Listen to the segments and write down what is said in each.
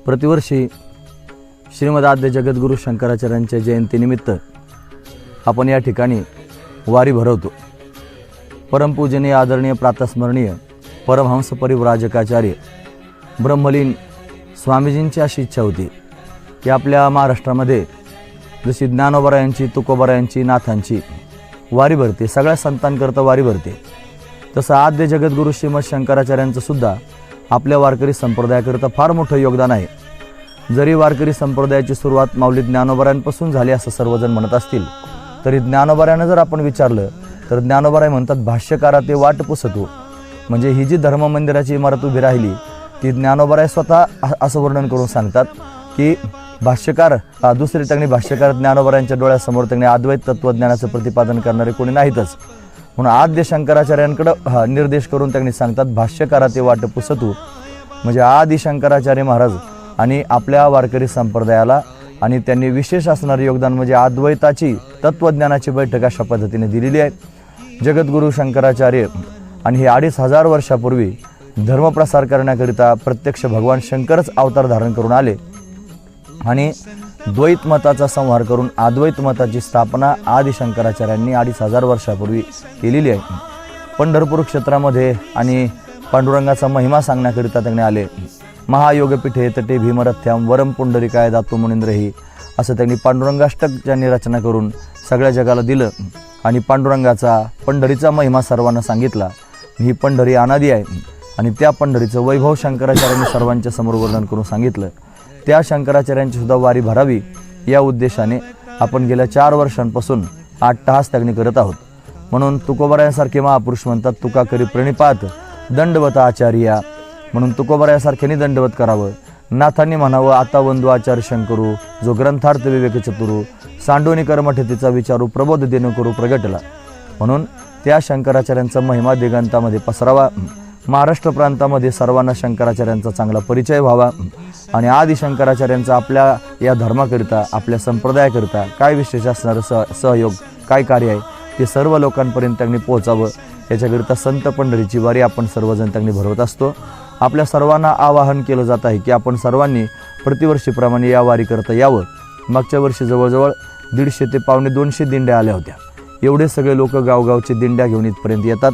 प्रतिवर्षी श्रीमद आद्य जगद्गुरू शंकराचार्यांच्या जयंतीनिमित्त आपण या ठिकाणी वारी भरवतो। परमपूजनीय आदरणीय प्रातस्मरणीय परमहंस परिव्राजकाचार्य ब्रह्मलीन स्वामीजींची अशी इच्छा होती की आपल्या महाराष्ट्रामध्ये जशी ज्ञानोबरायांची, तुकोबरायांची, नाथांची वारी भरते, सगळ्या संतांकरता वारी भरते, तसं आद्य जगद्गुरू श्रीमद शंकराचार्यांचं सुद्धा आपल्या वारकरी संप्रदायाकरता फार मोठं योगदान आहे। जरी वारकरी संप्रदायाची सुरुवात माऊली ज्ञानोबरायांपासून झाली असं सर्वजण म्हणत असतील, तरी ज्ञानोबरायांना जर आपण विचारलं तर ज्ञानोबराय म्हणतात, भाष्यकारा ते वाट पुसतो। म्हणजे ही जी धर्ममंदिराची इमारत उभी राहिली ती ज्ञानोबराय स्वतः असं वर्णन करून सांगतात की भाष्यकार दुसरे त्यांनी भाष्यकार ज्ञानोबरायांच्या डोळ्यासमोर त्यांनी अद्वैत तत्वज्ञानाचं प्रतिपादन करणारे कोणी नाहीतच, म्हणून आद्य शंकराचार्यांकडे निर्देश करून त्यांनी सांगतात, भाष्यकारा ते वाट पुसतो। म्हणजे आदि शंकराचार्य महाराज आणि आपल्या वारकरी संप्रदायाला आणि त्यांनी विशेष असणारे योगदान म्हणजे अद्वैताची तत्वज्ञानाची बैठक अशा पद्धतीने दिलेली आहे। जगद्गुरू शंकराचार्य आणि हे 2500 वर्षापूर्वी धर्मप्रसार करण्याकरिता प्रत्यक्ष भगवान शंकरच अवतार धारण करून आले आणि द्वैत मताचा संहार करून अद्वैत मताची स्थापना आदि शंकराचार्यांनी 2500 वर्षापूर्वी केलेली आहे। पंढरपूर क्षेत्रामध्ये आणि पांडुरंगाचा महिमा सांगण्याकरिता त्यांनी आले। महायोगपीठे तटे भीमरथ्याम वरम पुंडरिकाय दातो मुनींद्रही असं त्यांनी पांडुरंगाष्टक ज्यांनी रचना करून सगळ्या जगाला दिलं आणि पांडुरंगाचा पंढरीचा महिमा सर्वांना सांगितला। ही पंढरी अनादी आहे आणि त्या पंढरीचं वैभव शंकराचार्यांनी सर्वांच्या समोर वर्णन करून सांगितलं। त्या शंकराचार्यांची सुद्धा वारी भरावी या उद्देशाने आपण गेल्या 4 वर्षांपासून अट्टहास त्यागणी करत आहोत। म्हणून तुकोबरायांसारखे महापुरुष म्हणतात, तुका करी प्रणिपात दंडवत आचार्या, म्हणून तुकोबरायासारख्याने दंडवत करावं। नाथांनी म्हणावं, आता वंदू आचार्य शंकरू जो ग्रंथार्थ विवेक चतुरू सांडोनी कर्मठेतीचा विचारू प्रबोध देणं करू प्रगटला। म्हणून त्या शंकराचार्यांचा महिमा दिगंतामध्ये पसरावा, महाराष्ट्र प्रांतामध्ये सर्वांना शंकराचार्यांचा चांगला परिचय व्हावा आणि आदि शंकराचार्यांचा आपल्या या धर्माकरिता, आपल्या संप्रदायाकरिता काय विशेष असणारं सहयोग, काय कार्य आहे ते सर्व लोकांपर्यंत त्यांनी पोहोचावं, याच्याकरिता संत पंढरीची वारी आपण सर्वजण त्यांनी भरवत असतो। आपल्या सर्वांना आवाहन केलं जात आहे की आपण सर्वांनी प्रतिवर्षीप्रमाणे या वारी करता यावं। मागच्या वर्षी जवळजवळ 150 ते 250 दिंड्या आल्या होत्या। एवढे सगळे लोक गावगावचे दिंड्या घेऊन इथपर्यंत येतात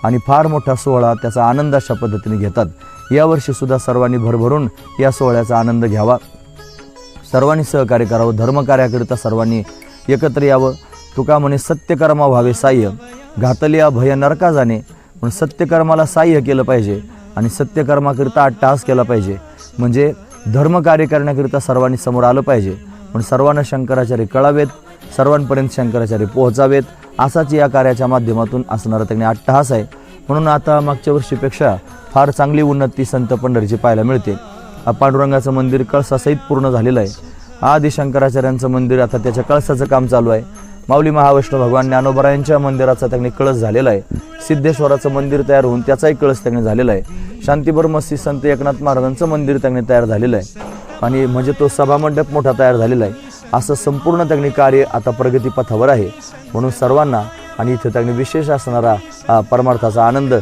आणि फार मोठा सोहळा त्याचा आनंद अशा पद्धतीने घेतात। यावर्षी सुद्धा सर्वांनी भरभरून या सोहळ्याचा आनंद घ्यावा, सर्वांनी सहकार्य करावं, धर्मकार्याकरिता सर्वांनी एकत्र यावं। तुका म्हणे सत्यकर्मा व्हावे साह्य, घातल्या भय नरका जाणे, पण सत्यकर्माला साह्य केलं पाहिजे आणि सत्यकर्माकरिता अट्टहास केला पाहिजे। म्हणजे धर्मकार्य करण्याकरिता सर्वांनी समोर आलं पाहिजे, पण सर्वांना शंकराचार्य कळावेत, सर्वांपर्यंत शंकराचार्य पोहोचावेत, असाच या कार्याच्या माध्यमातून असणारा त्यांनी अट्टहास आहे। म्हणून आता मागच्या वर्षीपेक्षा फार चांगली उन्नती संत पंढरीची पाहायला मिळते। पांडुरंगाचं मंदिर कळसासहित पूर्ण झालेलं आहे। आदि शंकराचार्यांचं मंदिर आता त्याच्या कळसाचं काम चालू आहे। माऊली महावैष्णव भगवान ज्ञानोबरायांच्या मंदिराचा त्यांनी कळस झालेला आहे। सिद्धेश्वराचं मंदिर तयार होऊन त्याचाही कळस त्यांनी झालेला आहे। शांतीब्रह्मसी संत एकनाथ महाराजांचं मंदिर त्यांनी तयार झालेलं आहे आणि म्हणजे तो सभामंडप मोठा तयार झालेला आहे। असं संपूर्ण त्यांनी कार्य आता प्रगतीपथावर आहे। म्हणून सर्वांना आणि इथे त्यांनी विशेष असणारा परमार्थाचा आनंद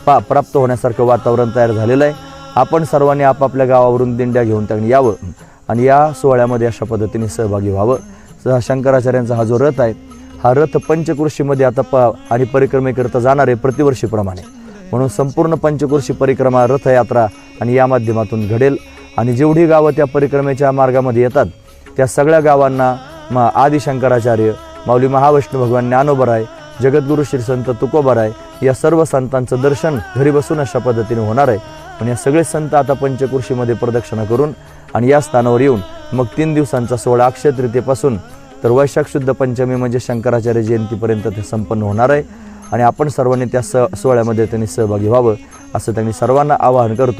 प्राप्त होण्यासारखं वातावरण तयार झालेलं आहे। आपण सर्वांनी आपापल्या गावावरून दिंड्या घेऊन त्यांनी यावं आणि या सोहळ्यामध्ये अशा पद्धतीने सहभागी व्हावं। शंकराचार्यांचा हा जो रथ आहे, हा रथ पंचकृषीमध्ये आता आणि परिक्रमेकरिता जाणार आहे प्रतिवर्षीप्रमाणे। म्हणून संपूर्ण पंचकृषी परिक्रमा रथयात्रा आणि या माध्यमातून घडेल आणि जेवढी गावं त्या परिक्रमेच्या मार्गामध्ये येतात त्या सगळ्या गावांना आदि शंकराचार्य, माऊली महावैष्णव भगवान ज्ञानोबराय, जगद्गुरू श्री संत तुकोबराय या सर्व संतांचं दर्शन घरी बसून अशा पद्धतीने होणार आहे। पण या सगळे संत आता पंचकृषीमध्ये प्रदक्षिणा करून आणि या स्थानावर येऊन मग 3 दिवसांचा सोहळा अक्षय तृतीयेपासून तर वैशाख शुद्ध पंचमी म्हणजे शंकराचार्य जयंतीपर्यंत ते संपन्न होणार आहे आणि आपण सर्वांनी त्या सोहळ्यामध्ये त्यांनी सहभागी व्हावं असं त्यांनी सर्वांना आवाहन करतो।